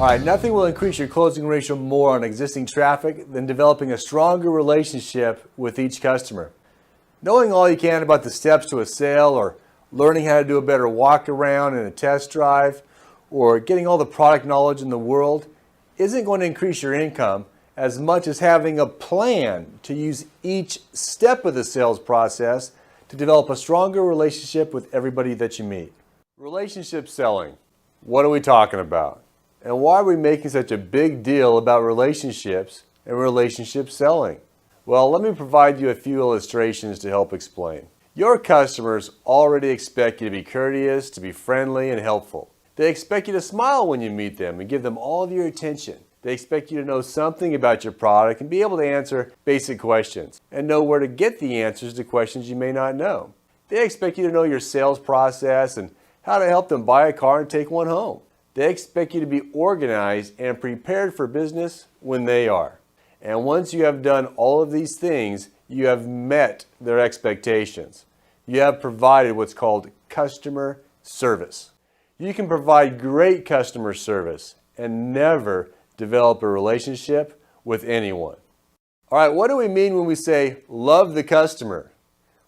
All right, nothing will increase your closing ratio more on existing traffic than developing a stronger relationship with each customer. Knowing all you can about the steps to a sale, or learning how to do a better walk around in a test drive, or getting all the product knowledge in the world isn't going to increase your income as much as having a plan to use each step of the sales process to develop a stronger relationship with everybody that you meet. Relationship selling. What are we talking about? And why are we making such a big deal about relationships and relationship selling? Well, let me provide you a few illustrations to help explain. Your customers already expect you to be courteous, to be friendly and helpful. They expect you to smile when you meet them and give them all of your attention. They expect you to know something about your product and be able to answer basic questions and know where to get the answers to questions you may not know. They expect you to know your sales process and how to help them buy a car and take one home. They expect you to be organized and prepared for business when they are. And once you have done all of these things, you have met their expectations. You have provided what's called customer service. You can provide great customer service and never develop a relationship with anyone. All right, what do we mean when we say love the customer?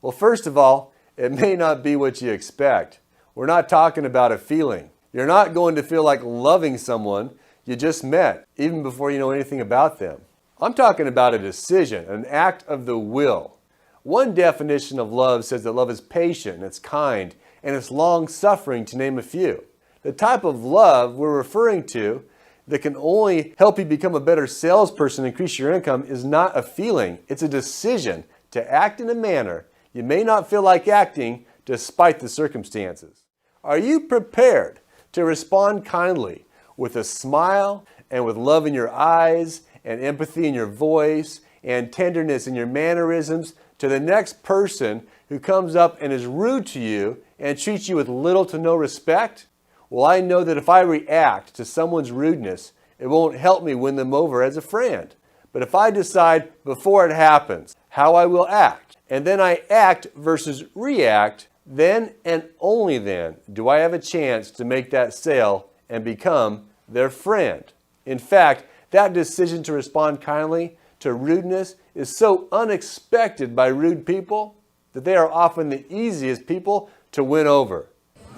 Well, first of all, it may not be what you expect. We're not talking about a feeling. You're not going to feel like loving someone you just met, even before you know anything about them. I'm talking about a decision, an act of the will. One definition of love says that love is patient, it's kind, and it's long-suffering, to name a few. The type of love we're referring to that can only help you become a better salesperson and increase your income is not a feeling. It's a decision to act in a manner you may not feel like acting despite the circumstances. Are you prepared to respond kindly with a smile and with love in your eyes and empathy in your voice and tenderness in your mannerisms to the next person who comes up and is rude to you and treats you with little to no respect? Well, I know that if I react to someone's rudeness, it won't help me win them over as a friend. But if I decide before it happens how I will act, and then I act versus react, then and only then do I have a chance to make that sale and become their friend. In fact, that decision to respond kindly to rudeness is so unexpected by rude people that they are often the easiest people to win over.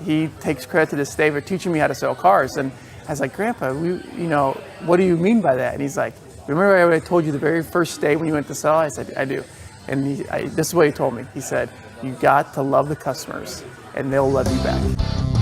He takes credit to this day for teaching me how to sell cars. And I was like, Grandpa, what do you mean by that? And he's like, remember I told you the very first day when you went to sell? I said, I do. And this is what he told me. He said, you got to love the customers and they'll love you back.